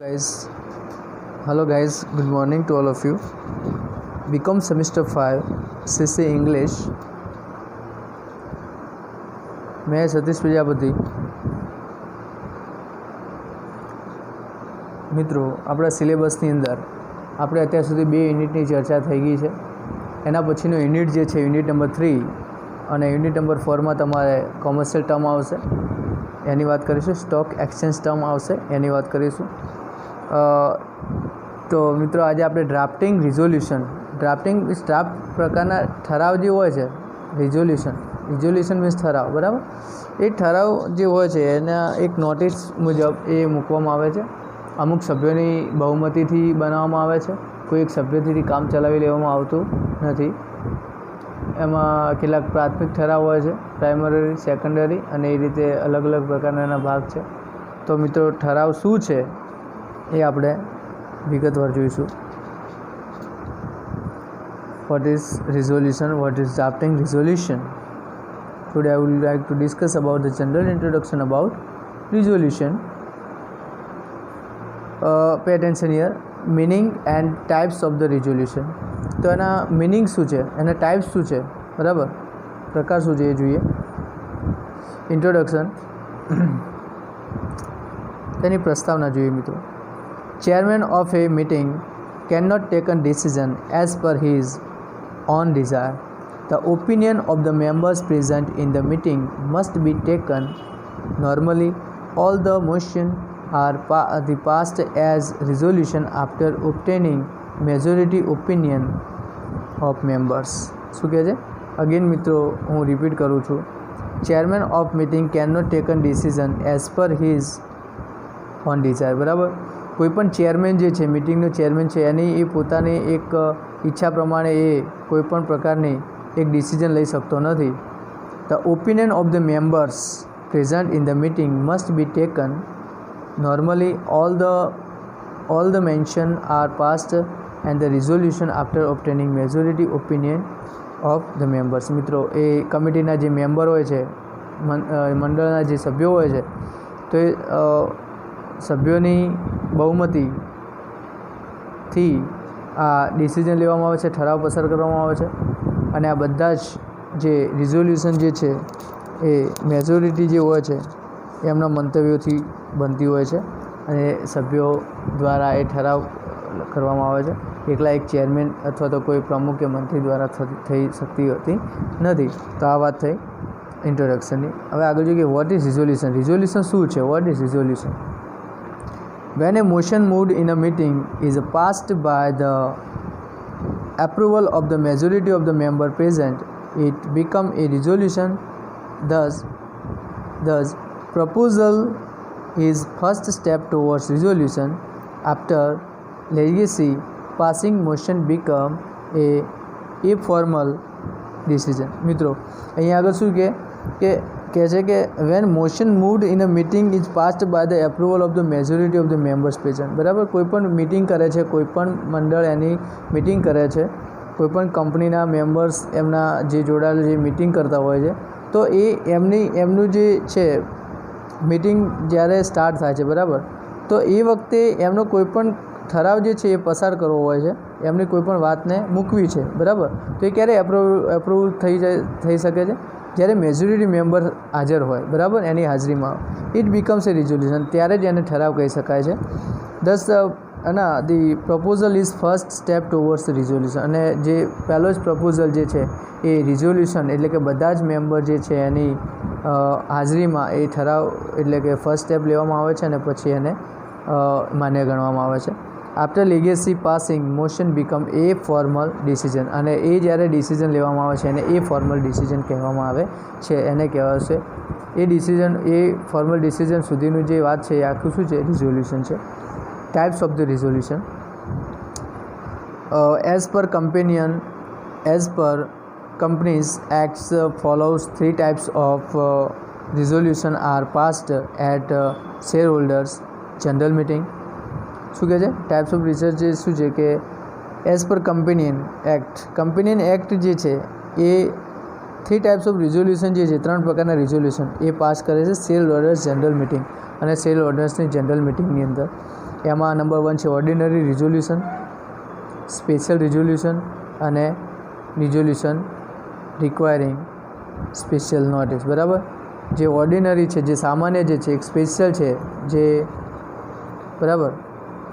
Guys, hello guys, good morning to all of you. BCom semester 5 CC English. मैं સતીશ પ્રજાપતિ. મિત્રો, આપણા સિલેબસની અંદર આપણે અત્યાર સુધી 2 યુનિટની ચર્ચા થઈ ગઈ છે. એના પછીનો યુનિટ જે છે યુનિટ નંબર 3 અને યુનિટ નંબર 4માં તમારે કોમર્શિયલ ટર્મ આવશે, એની વાત કરીશું. સ્ટોક એક્સચેન્જ ટર્મ આવશે, એની વાત કરીશું. તો મિત્રો, આજે આપણે ડ્રાફ્ટિંગ ડ્રાફ્ટ પ્રકારના ઠરાવ જે હોય છે, રિઝોલ્યુશન મીન્સ ઠરાવ, બરાબર. એ ઠરાવ જે હોય છે એના એક નોટિસ મુજબ એ મૂકવામાં આવે છે. અમુક સભ્યોની બહુમતીથી બનાવવામાં આવે છે. કોઈ એક સભ્યથી કામ ચલાવી લેવામાં આવતું નથી. એમાં કેટલાક પ્રાથમિક ઠરાવ હોય છે, પ્રાઇમરી, સેકન્ડરી, અને એ રીતે અલગ અલગ પ્રકારના એના ભાગ છે. તો મિત્રો, ઠરાવ શું છે એ આપણે વિગતવાર જોઈશું. What is resolution? What is drafting resolution? Today I would like to discuss about the general introduction about resolution. Pay attention here. Meaning and types of the resolution. તો એના મિનિંગ શું છે, એના ટાઈપ્સ શું છે, બરાબર, પ્રકાર શું છે એ જોઈએ. ઇન્ટ્રોડક્શન, તેની પ્રસ્તાવના જોઈએ મિત્રો. Chairman of a meeting cannot take a decision as per his own desire. The opinion of the members present in the meeting must be taken. Normally, all the motions are passed as resolution after obtaining majority opinion of members. શું કહે છે? Again મિત્રો, હું repeat કરું છું. Chairman of meeting cannot take a decision as per his own desire, બરાબર. કોઈપણ chairman જે છે, મિટિંગનો ચેરમેન છે, એની એ પોતાની એક ઈચ્છા પ્રમાણે એ કોઈપણ પ્રકારની એક ડિસિઝન લઈ શકતો નથી. The opinion of the members present in the meeting must be taken. Normally all the mention are passed and the resolution after obtaining majority opinion of the members. મિત્રો, એ કમિટીના જે મેમ્બર હોય છે, મંડળના જે સભ્યો હોય છે, તો એ સભ્યોની બહુમતીથી આ ડિસિઝન લેવામાં આવે છે, ઠરાવ પસાર કરવામાં આવે છે. અને આ બધા જ જે રિઝોલ્યુશન જે છે એ મેજોરિટી જે હોય છે એમના મંતવ્યોથી બનતી હોય છે અને સભ્યો દ્વારા એ ઠરાવ કરવામાં આવે છે. એકલા એક ચેરમેન અથવા તો કોઈ પ્રમુખ કે મંત્રી દ્વારા થઈ શકતી હોતી નથી. તો આ વાત થઈ ઇન્ટ્રોડક્શનની. હવે આગળ જોઈએ કે વોટ ઇઝ રિઝોલ્યુશન. રિઝોલ્યુશન શું છે? What is resolution? When a motion moved in a meeting is passed by the approval of the majority of the member present, it becomes a resolution. Thus, proposal is first step towards resolution. After legacy, passing motion become a informal decision. મિત્રો, અહીંયા આગળ શું કહે છે કે when motion moved in a meeting is passed by the approval of the majority of the members present, બરાબર. કોઈપણ meeting કરે છે, કોઈપણ મંડળ એની મિટિંગ કરે છે, કોઈપણ કંપનીના મેમ્બર્સ એમના જે જોડાયેલા જે મિટિંગ કરતા હોય છે, તો એ એમનું જે છે મિટિંગ જ્યારે સ્ટાર્ટ થાય છે, બરાબર, તો એ વખતે એમનો કોઈપણ ઠરાવ જે છે એ પસાર કરવો હોય છે, એમની કોઈપણ વાતને મૂકવી છે, બરાબર. તો એ ક્યારે એપ્રુવ થઈ શકે છે? જ્યારે મેજોરિટી મેમ્બર હાજર હોય, બરાબર, એની હાજરીમાં. ઇટ બીકમ્સ એ રિઝોલ્યુશન, ત્યારે જ એને ઠરાવ કહી શકાય છે. દસ the proposal is first step towards resolution. અને જે પહેલો જ પ્રપોઝલ જે છે એ રિઝોલ્યુશન એટલે કે બધા જ મેમ્બર જે છે એની હાજરીમાં એ ઠરાવ એટલે કે ફર્સ્ટ સ્ટેપ લેવામાં આવે છે અને પછી એને માન્ય ગણવામાં આવે છે. After legacy passing motion become a formal decision. અને એ જ્યારે ડિસિઝન લેવામાં આવે છે એને એ ફોર્મલ ડિસિઝન કહેવામાં આવે છે. એને કહેવાશે એ ડિસિઝન, એ ફોર્મલ ડિસિઝન સુધીનું જે વાત છે એ આખું શું છે? રિઝોલ્યુશન છે. Types of the resolution. As per Companies Acts follows 3 types of resolution are passed at shareholders general meeting. શું કહે છે? ટાઈપ્સ ઓફ રિસર્ચ શું છે કે એઝ પર કમ્પેનિયન એક્ટ જે છે એ 3 ટાઈપ્સ ઓફ રિઝોલ્યુશન જે છે, 3 પ્રકારના રિઝોલ્યુશન એ પાસ કરે છે શેર હોલ્ડર્સ જનરલ મિટિંગ અને શેર હોલ્ડર્સની જનરલ મિટિંગની અંદર. એમાં નંબર 1 છે ઓર્ડિનરી રિઝોલ્યુશન, સ્પેશિયલ રિઝોલ્યુશન અને રિઝોલ્યુશન રિક્વાયરિંગ સ્પેશિયલ નોટિસ. બરાબર. જે ઓર્ડિનરી છે, જે સામાન્ય જે છે, એક સ્પેશિયલ છે જે બરાબર,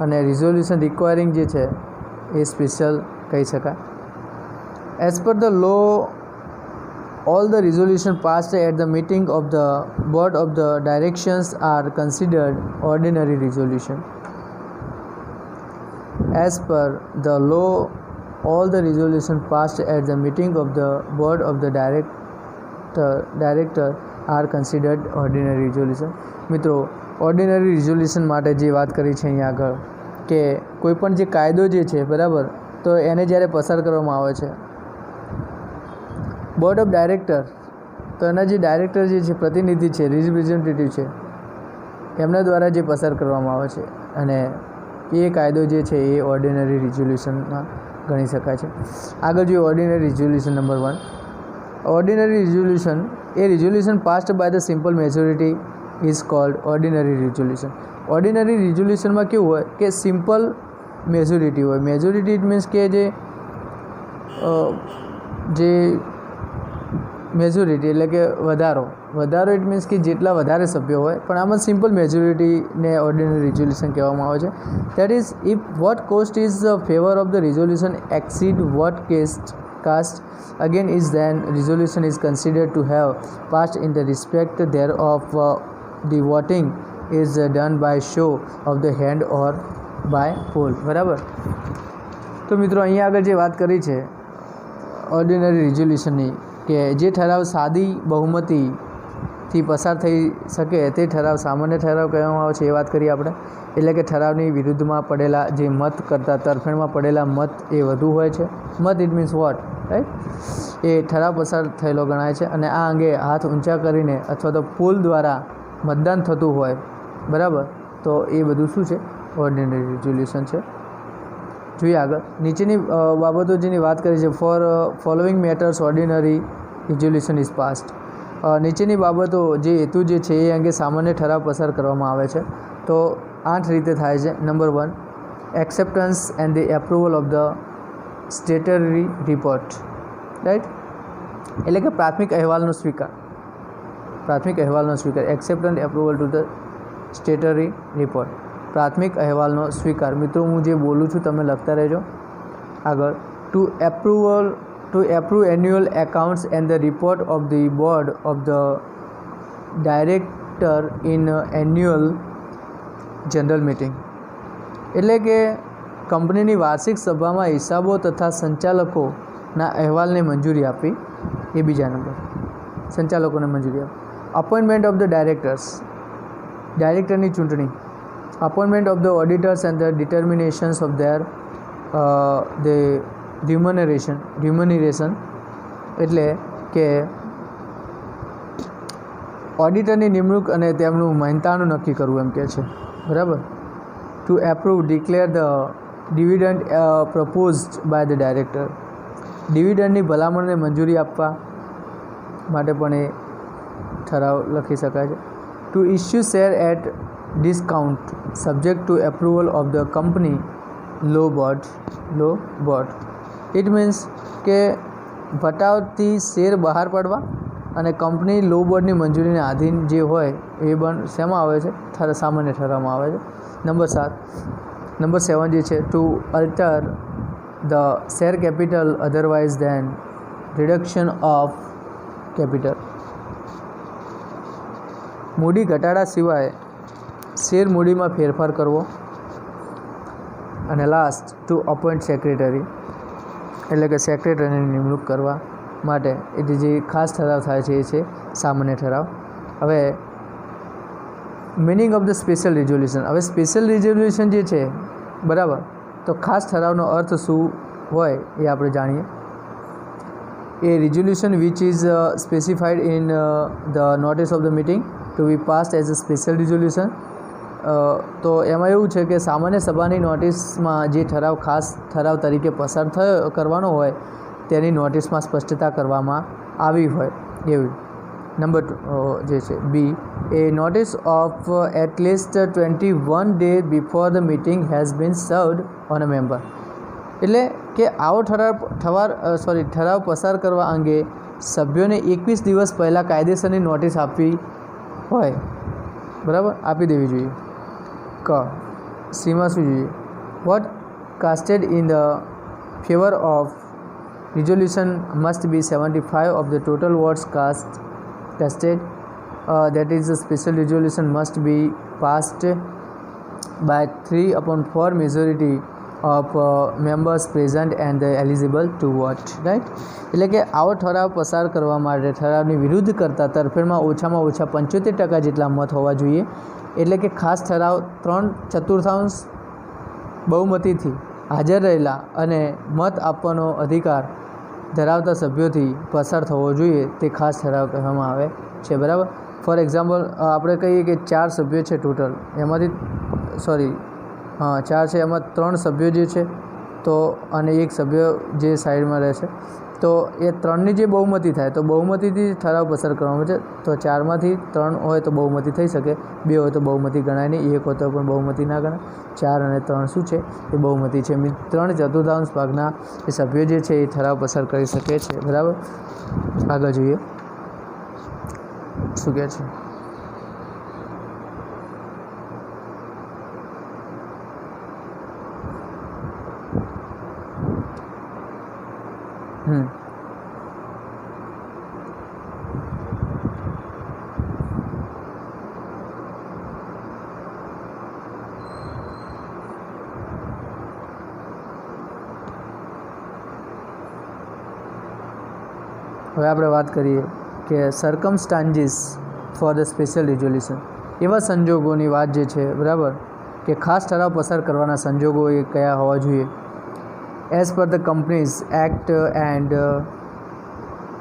અને રિઝોલ્યુશન રિક્વાયરિંગ જે છે એ સ્પેશિયલ કહી શકાય. As per the law all the resolution passed at the meeting of the board of the directors are considered ordinary resolution. As per the law, all the resolution passed at the meeting of the board of the director are considered ordinary resolution. મિત્રો, ordinary resolution માટે જે વાત કરી છે અહીંયા આગળ કે કોઈપણ જે કાયદો જે છે બરાબર, તો એને જ્યારે પસાર કરવામાં આવે છે બોર્ડ ઓફ ડાયરેક્ટર, તો એના જે ડાયરેક્ટર જે છે, પ્રતિનિધિ છે, રિપ્રેઝેન્ટેટિવ છે, એમના દ્વારા જે પસાર કરવામાં આવે છે અને એ કાયદો જે છે એ ઓર્ડિનરી રિઝોલ્યુશનમાં ગણી શકાય છે. આગળ જોઈએ ordinary resolution number 1. Ordinary resolution a resolution passed by the simple majority is called ordinary resolution. Ordinary રિઝોલ્યુશનમાં કેવું હોય કે સિમ્પલ મેજોરિટી હોય. મેજોરિટી ઇટ મીન્સ કે જે મેજોરિટી એટલે કે વધારો ઇટ મીન્સ કે જેટલા વધારે સભ્યો હોય, પણ આમાં સિમ્પલ મેજોરિટીને ઓર્ડિનરી રિઝોલ્યુશન કહેવામાં આવે છે. That is if vote cast is favour of the resolution exceed vote cast again is then resolution is considered to have passed in the respect thereof. The voting is done by show of the hand or by poll. બરાબર. તો મિત્રો, અહીંયા આગળ જે વાત કરી છે ordinary રિઝોલ્યુશનની કે જે ઠરાવ સાદી બહુમતીથી પસાર થઈ શકે તે ઠરાવ સામાન્ય ઠરાવ કહેવામાં આવે છે, એ વાત કરીએ આપણે. એટલે કે ઠરાવની વિરુદ્ધમાં પડેલા જે મત કરતાં તરફેણમાં પડેલા મત એ વધુ હોય છે. મત ઇટ મીન્સ વોટ, રાઈટ, એ ઠરાવ પસાર થયેલો ગણાય છે. અને આ અંગે હાથ ઊંચા કરીને અથવા તો પોલ દ્વારા મતદાન થતું હોય બરાબર, તો એ બધું શું છે? ઓર્ડિનરી રિઝોલ્યુશન છે. જોઈએ આગળ. નીચેની બાબતો જેની વાત કરી છે, for following matters ordinary resolution is passed. નીચેની બાબતો જે હેતુ જે છે એ અંગે સામાન્ય ઠરાવ પસાર કરવામાં આવે છે. તો 8 રીતે થાય છે. Number 1, acceptance and the approval of the statutory report, right, એટલે કે પ્રાથમિક અહેવાલનો સ્વીકાર. Acceptance approval to the statutory report, પ્રાથમિક અહેવાલનો સ્વીકાર. મિત્રો, હું જે બોલું છું તમે લખતા રહેજો આગળ. To approve annual accounts and the report of the board of the director in annual general meeting, એટલે કે કંપનીની વાર્ષિક સભામાં હિસાબો તથા સંચાલકોના અહેવાલને મંજૂરી આપવી. એ બીજા નંબર, સંચાલકોને મંજૂરી આપવી. અપોઇન્ટમેન્ટ ઓફ ધ ડાયરેક્ટર્સ, ડાયરેક્ટરની ચૂંટણી. Appointment of the auditors and the determinations of their remuneration, એટલે કે ઓડિટરની નિમણૂક અને તેમનું મહેનતાણું નક્કી કરવું એમ કહે છે. બરાબર. To approve declare the dividend proposed by the director, ડિવિડન્ડની ભલામણને મંજૂરી આપવા માટે પણ એ ઠરાવ લખી શકાય છે. To issue share at discount subject to approval of the company law board, it means કે વટાવથી શેર બહાર પાડવા અને કંપની લો બોર્ડની મંજૂરીને આધીન જે હોય એ પણ શેમાં આવે છે? સામાન્ય ઠરાવમાં આવે છે. નંબર 7 જે છે, to alter the share capital otherwise than reduction of capital, મૂડી ઘટાડા સિવાય શેર મૂડીમાં ફેરફાર કરવો. અને લાસ્ટ, ટુ અપોઇન્ટ સેક્રેટરી, એટલે કે સેક્રેટરીની નિમણૂક કરવા માટે એટલે જે ખાસ ઠરાવ થાય છે એ છે સામાન્ય ઠરાવ. હવે meaning of the special resolution. હવે સ્પેશિયલ રિઝોલ્યુશન જે છે બરાબર, તો ખાસ ઠરાવનો અર્થ શું હોય એ આપણે જાણીએ. A resolution which is specified in the notice of the meeting to be passed as a special resolution. તો એમાં એવું છે કે સામાન્ય સભાની નોટિસમાં જે ઠરાવ ખાસ ઠરાવ તરીકે પસાર કરવાનો હોય તેની નોટિસમાં સ્પષ્ટતા કરવામાં આવી હોય એવી. નંબર 2 જે છે B, a notice of at least 21 days before the meeting has been served on a member. એટલે કે આવો ઠરાવ પસાર કરવા અંગે સભ્યોને 21 દિવસ પહેલાં કાયદેસરની નોટિસ આપવી હોય, બરાબર, આપી દેવી જોઈએ. સીમાં શું જોઈએ? Vote casted in the favour of resolution must be 75 of the total votes casted. That is, the special resolution must be passed by 3/4 majority of members present and eligible to vote. Right? એટલે કે આવો ઠરાવ પસાર કરવા માટે ઠરાવની વિરુદ્ધ કરતા તરફેણમાં ઓછામાં ઓછા 75% જેટલા મત હોવા જોઈએ. એટલે કે ખાસ ઠરાવ 3/4 બહુમતીથી હાજર રહેલા અને મત આપવાનો અધિકાર ધરાવતા સભ્યોથી પસાર થવો જોઈએ, તે ખાસ ઠરાવ કહેવામાં આવે છે. બરાબર. ફોર એક્ઝામ્પલ, આપણે કહીએ કે 4 સભ્યો છે ટોટલ, એમાંથી 4 છે, એમાં 3 સભ્યો જે છે તો અને એક સભ્ય જે સાઈડમાં રહે છે, તો એ 3ની જે બહુમતી થાય તો બહુમતીથી ઠરાવ પસાર કરવામાં છે. તો 4માંથી 3 હોય તો બહુમતી થઈ શકે, 2 હોય તો બહુમતી ગણાય નહીં, 1 હોય તો પણ બહુમતી ના ગણાય. 4 અને 3 શું છે? એ બહુમતી છે. 3/4 ભાગના એ સભ્યો જે છે એ ઠરાવ પસાર કરી શકે છે. બરાબર. આગળ જોઈએ શું કહે છે. હવે આપણે વાત કરીએ કે circumstances for the special resolution. એવા સંજોગોની વાત જે છે, બરાબર, કે ખાસ ઠરાવ પસાર કરવાના સંજોગો એ કયા હોવા જોઈએ. As per the companies act and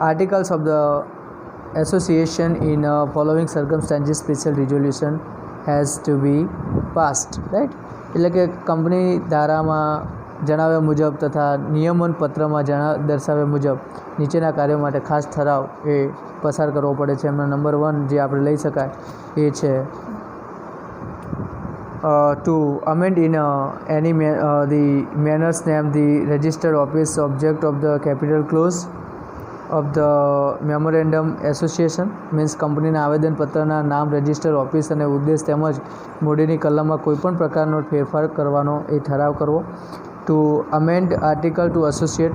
articles of the association in following circumstances special resolution has to be passed. Right? એટલે કે કંપની ધારામાં જણાવ્યા મુજબ તથા નિયમન પત્રમાં દર્શાવ્યા મુજબ નીચેના કાર્યો માટે ખાસ ઠરાવ એ પસાર કરવો પડે છે. એમાં નંબર 1 જે આપણે લઈ શકાય એ છે to amend in any the manners named the registered office object of the capital clause of the memorandum association. Means કંપનીના આવેદનપત્રના નામ, રજિસ્ટર ઓફિસ અને ઉદ્દેશ તેમજ મૂડીની કલમમાં કોઈપણ પ્રકારનો ફેરફાર કરવાનો એ ઠરાવ કરવો. ટુ અમેન્ડ આર્ટિકલ ટુ એસોસિએટ,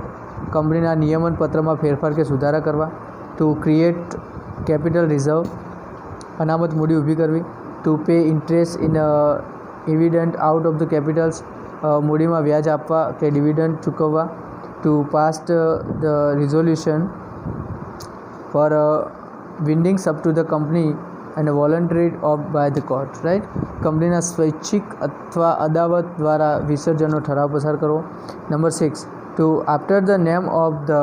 કંપનીના નિયમન પત્રમાં ફેરફાર કે સુધારા કરવા. ટુ ક્રિએટ કેપિટલ રિઝર્વ, અનામત મૂડી ઊભી કરવી. To pay interest in dividend out of the capitals, મૂડીમાં વ્યાજ આપવા કે ડિવિડન્ડ ચૂકવવા. To pass the resolution for windings up to the company અને voluntary of by the court. Right? કંપનીના સ્વૈચ્છિક અથવા અદાવત દ્વારા વિસર્જનનો ઠરાવ પસાર કરવો. Number 6, to after the name of the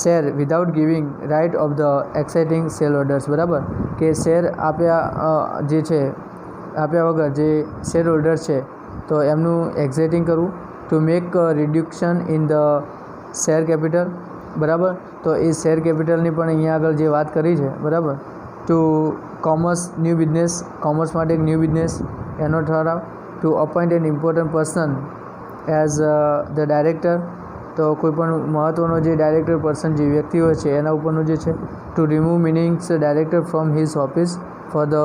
share without giving right of the exciting sell holders. બરાબર, કે શેર આપ્યા વગર જે શેર હોલ્ડર છે તો એમનું એક્ઝિટિંગ કરવું. To make reduction in the share capital. બરાબર, તો એ શેર કેપિટલની પણ અહીંયા આગળ જે વાત કરી છે. બરાબર. To commerce new business, commerce માટે એક ન્યૂ બિઝનેસ એનો ઠરાવ. To appoint an important person as the director, તો કોઈપણ મહત્ત્વનો જે ડાયરેક્ટર પર્સન જે વ્યક્તિ હોય છે એના ઉપરનું જે છે. Two remove meanings director from his office for the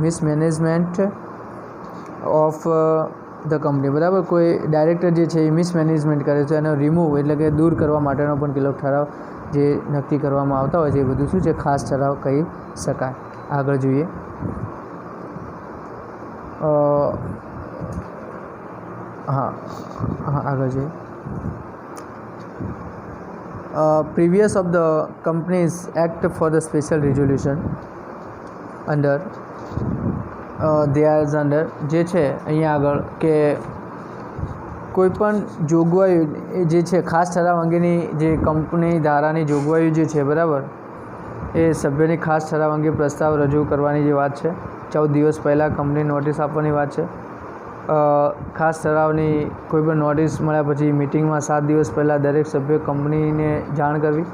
mismanagement of the company. બરાબર, કોઈ ડાયરેક્ટર જે છે એ મિસમેનેજમેન્ટ કરે છે એનો રિમૂવ એટલે કે દૂર કરવા માટેનો પણ કેટલોક ઠરાવ જે નક્કી કરવામાં આવતા હોય છે એ બધું શું છે? ખાસ ઠરાવ કહી શકાય. આગળ જોઈએ. આગળ જોઈએ. Previous of the companies act for the special resolution under there under જે છે અહીંયા આગળ કે કોઈપણ જોગવાઈઓ જે છે ખાસ ઠરાવ અંગેની જે કંપની ધારાની જોગવાઈઓ જે છે, બરાબર, એ સભ્યની ખાસ ઠરાવ અંગે પ્રસ્તાવ રજૂ કરવાની જે વાત છે. 14 દિવસ પહેલાં કંપની નોટિસ આપવાની વાત છે. ખાસ ઠરાવની કોઈ પણ નોટિસ મળ્યા પછી મિટિંગમાં 7 દિવસ પહેલાં દરેક સભ્ય કંપનીને જાણ કરવી,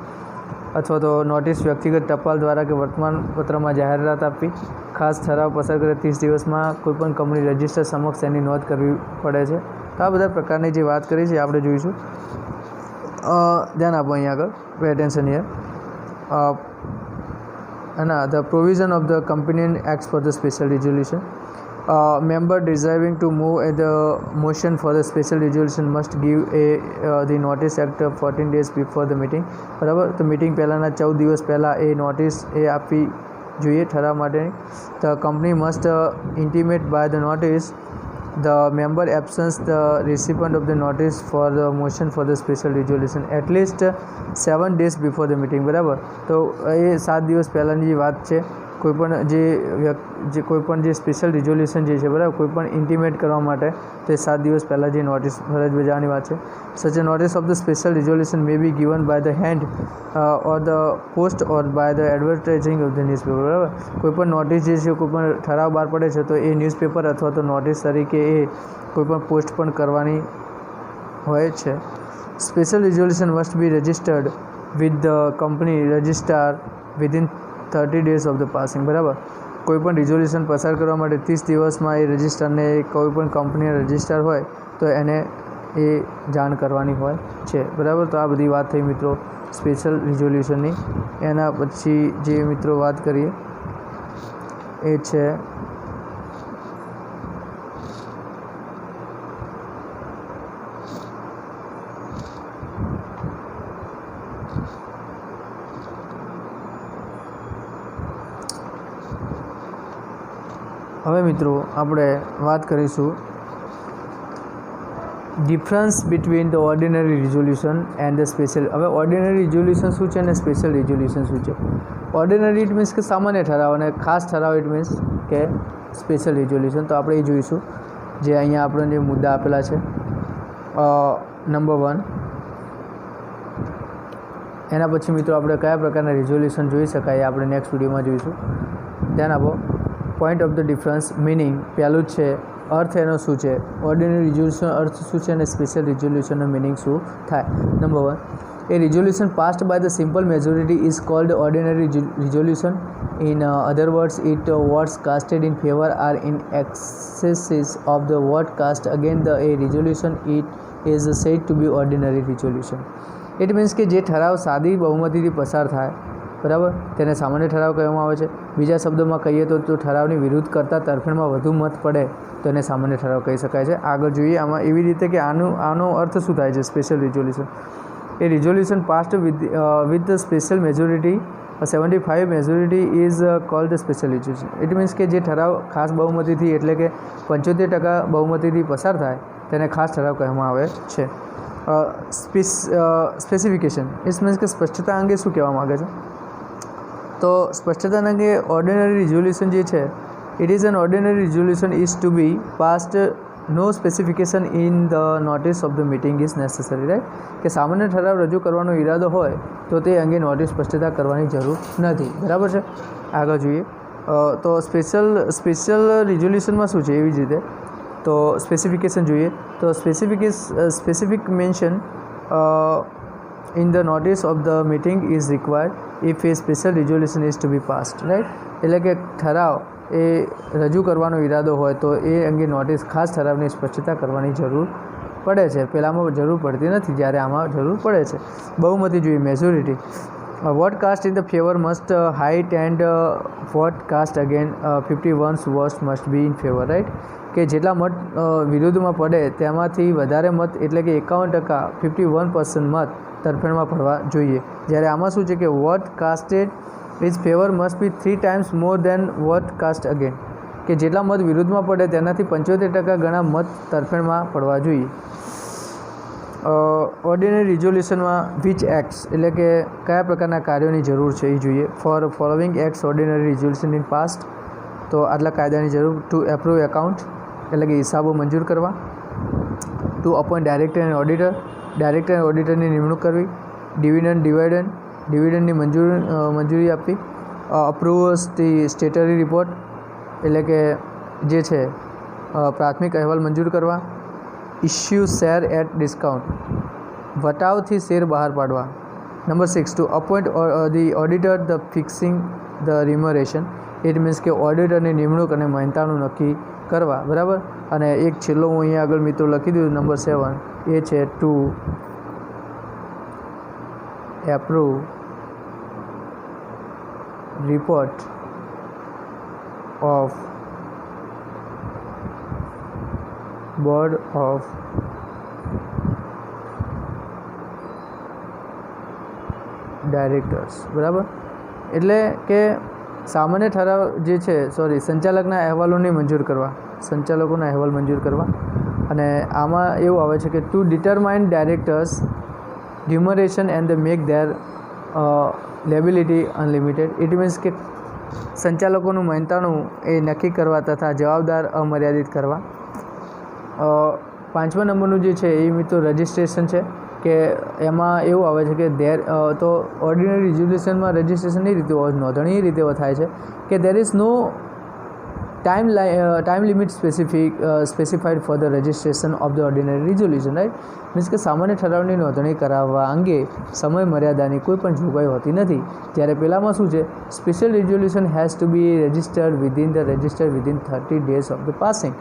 અથવા તો નોટિસ વ્યક્તિગત ટપાલ દ્વારા કે વર્તમાનપત્રમાં જાહેરાત આપવી. ખાસ ઠરાવ પસાર કરે 30 દિવસમાં કોઈપણ કંપની રજિસ્ટર સમક્ષ એની નોંધ કરવી પડે છે. તો આ બધા પ્રકારની જે વાત કરી છે આપણે જોઈશું. ધ્યાન આપો અહીંયા આગળ, pay attention here. The provision of the Companies Act for the special resolution. Member desiring to move the motion for the special resolution must give the notice act 14 days before the meeting. બરાબર, તો meeting પહેલાંના 14 દિવસ પહેલાં એ notice આપવી જોઈએ ઠરાવ માટેની. The company must intimate by the notice the member absence the recipient of the notice for the motion for the special resolution at least 7 days before the meeting. બરાબર, તો એ 7 દિવસ પહેલાંની જે વાત છે. કોઈપણ કોઈપણ જે સ્પેશિયલ રિઝોલ્યુશન જે છે, બરાબર, કોઈપણ ઇન્ટિમેટ કરવા માટે તે 7 દિવસ પહેલાં જે નોટિસ ફરજ બજાવવાની વાત છે. સચ a notice of the special resolution may be given by the hand or the post or by the advertising of the newspaper. બરાબર, કોઈપણ નોટિસ જે છે, કોઈપણ ઠરાવ બહાર પડે છે તો એ ન્યૂઝપેપર અથવા તો નોટિસ તરીકે એ કોઈપણ પોસ્ટ પણ કરવાની હોય છે. Special resolution must be registered with the company registrar within 30 days of the passing. બરાબર, કોઈપણ રિઝોલ્યુશન પસાર કરવા માટે 30 દિવસમાં એ રજિસ્ટ્રારને કોઈપણ કંપનીના રજિસ્ટ્રાર હોય તો એને એ જાણ કરવાની હોય છે. બરાબર, તો આ બધી વાત થઈ મિત્રો સ્પેશિયલ રિઝોલ્યુશનની. એના પછી જે મિત્રો વાત કરીએ એ છે હવે મિત્રો આપણે વાત કરીશું difference between the ordinary resolution and the special. હવે ઓર્ડિનરી રિઝોલ્યુશન શું છે અને સ્પેશિયલ રિઝોલ્યુશન શું છે? ઓર્ડિનરી ઇટ મીન્સ કે સામાન્ય ઠરાવ, અને ખાસ ઠરાવ ઇટ મીન્સ કે સ્પેશિયલ રિઝોલ્યુશન. તો આપણે એ જોઈશું જે અહીંયા આપણે જે મુદ્દા આપેલા છે. નંબર 1, એના પછી મિત્રો આપણે કયા પ્રકારના રિઝોલ્યુશન જોઈ શકાય આપણે નેક્સ્ટ વિડીયોમાં જોઈશું. ધ્યાન આપો. Point of the difference, meaning. પહેલું જ છે અર્થ એનો શું છે, ઓર્ડિનરી રિઝોલ્યુશન અર્થ શું છે અને સ્પેશિયલ રિઝોલ્યુશનનો મિનિંગ શું થાય. Number 1, a resolution passed by the simple majority is called ordinary resolution. In other words, it votes casted in favor are in excess of the vote cast against the a resolution. It is said to be ordinary resolution. It means કે જે ઠરાવ સાદી બહુમતીથી પસાર થાય, બરાબર, તેને સામાન્ય ઠરાવ કહેવામાં આવે છે. બીજા શબ્દોમાં કહીએ તો ઠરાવની વિરુદ્ધ કરતાં તરફેણમાં વધુ મત પડે તો એને સામાન્ય ઠરાવ કહી શકાય છે. આગળ જોઈએ આમાં એવી રીતે કે આનો અર્થ શું થાય છે special resolution. A resolution passed with the special majority 75 majority is cold special resolution. It means કે જે ઠરાવ ખાસ બહુમતીથી એટલે કે 75% બહુમતીથી પસાર થાય તેને ખાસ ઠરાવ કહેવામાં આવે છે. સ્પેસિફિકેશન ઇટ મીન્સ કે સ્પષ્ટતા અંગે શું કહેવા માગે છે? તો સ્પષ્ટતા અંગે ઓર્ડિનરી રિઝોલ્યુશન જે છે, it is an ordinary resolution is to be passed no specification in the notice of the meeting is necessary. Right, કે સામાન્ય ઠરાવ રજૂ કરવાનો ઈરાદો હોય તો તે અંગે નોટિસ સ્પષ્ટતા કરવાની જરૂર નથી. બરાબર છે. આગળ જોઈએ તો સ્પેશિયલ રિઝોલ્યુશનમાં શું છે એવી જ રીતે તો સ્પેસિફિકેશન જોઈએ તો specific mention in the notice of the meeting is required if a special resolution is to be passed. Right, એટલે કે ઠરાવ એ રજૂ કરવાનો ઈરાદો હોય તો એ અંગે નોટિસ ખાસ ઠરાવની સ્પષ્ટતા કરવાની જરૂર પડે છે. પહેલાંમાં જરૂર પડતી નથી, જ્યારે આમાં જરૂર પડે છે. બહુમતી જોઈએ, majority. Vote cast in the favour must height and vote cast again 51 votes must be in favour. Right, કે જેટલા મત વિરુદ્ધમાં પડે તેમાંથી વધારે મત એટલે કે 51%, 51% મત તરફેણમાં પડવા જોઈએ. જ્યારે આમાં શું છે કે vote casted is favour must be 3 times more than vote cast again, કે જેટલા મત વિરુદ્ધમાં પડે તેનાથી 75% ગણા મત તરફેણમાં પડવા જોઈએ. ઓર્ડિનરી રિઝોલ્યુશનમાં વિચ એક્ટ્સ એટલે કે કયા પ્રકારના કાર્યોની જરૂર છે એ જોઈએ. For following acts ordinary resolution in passed, તો આટલા કાયદાની જરૂર. ટુ એપ્રુવ એકાઉન્ટ એટલે કે હિસાબો મંજૂર કરવા. To appoint director and auditor, director અને ઓડિટરની નિમણૂક કરવી. ડિવિડન્ડની મંજૂરી આપવી. અપ્રૂવ સ્ટેટરી રિપોર્ટ એટલે કે જે છે પ્રાથમિક અહેવાલ મંજૂર કરવા. ઇસ્યુ શેર એટ ડિસ્કાઉન્ટ, વટાવથી શેર બહાર પાડવા. Number 6, to appoint the auditor the fixing the remuneration, it means કે ઓડિટરની નિમણૂક અને મહેનતાણું નક્કી કરવા. બરાબર. અને એક છેલ્લો હું અહીંયા આગળ મિત્રો લખી દીધું નંબર 7, એ છે to approve report of board of directors. બરાબર. એટલે કે સામાન્ય ઠરાવ જે છે સંચાલકના અહેવાલોને મંજૂર કરવા, સંચાલકોના અહેવાલ મંજૂર કરવા. અને આમાં એવું આવે છે કે to determine directors remuneration and make their liability unlimited, it means કે સંચાલકોનું મહેનતાણું એ નક્કી કરવા તથા જવાબદાર અમર્યાદિત કરવા. 5મા નંબરનું જે છે એ મિત્રો રજિસ્ટ્રેશન છે, કે એમાં એવું આવે છે કે તો ઓર્ડિનરી રિઝોલ્યુશનમાં રજિસ્ટ્રેશન એ રીતે નોંધણી એ રીતે થાય છે કે there is no time limit specified for the registration of the ordinary resolution, right. Means કે સામાન્ય ઠરાવની નોંધણી કરાવવા અંગે સમય મર્યાદાની કોઈ પણ જોગવાઈ હોતી નથી. જ્યારે પહેલામાં શું છે, special resolution has to be registered within 30 days of the passing.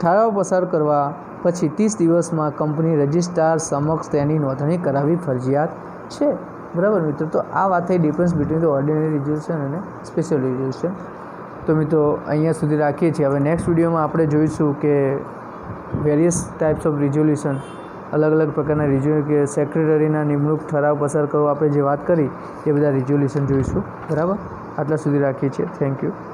ઠરાવ પસાર કરવા પછી 30 દિવસમાં કંપની રજિસ્ટ્રાર સમક્ષ તેની નોંધણી કરાવવી ફરજિયાત છે. બરાબર મિત્રો. તો આ વાત થઈ difference between the ordinary resolution અને સ્પેશિયલ રિઝોલ્યુશન. તો મિત્રો અહીંયા સુધી રાખીએ છીએ. હવે નેક્સ્ટ વિડીયોમાં આપણે જોઈશું કે વેરિયસ ટાઈપ્સ ઓફ રિઝોલ્યુશન, અલગ અલગ પ્રકારના રિઝોલ્યુશન, કે સેક્રેટરીના નિમણૂક, ઠરાવ પસાર કરવો, આપણે જે વાત કરી એ બધા રિઝોલ્યુશન જોઈશું. બરાબર. આટલા સુધી રાખીએ છીએ. Thank you.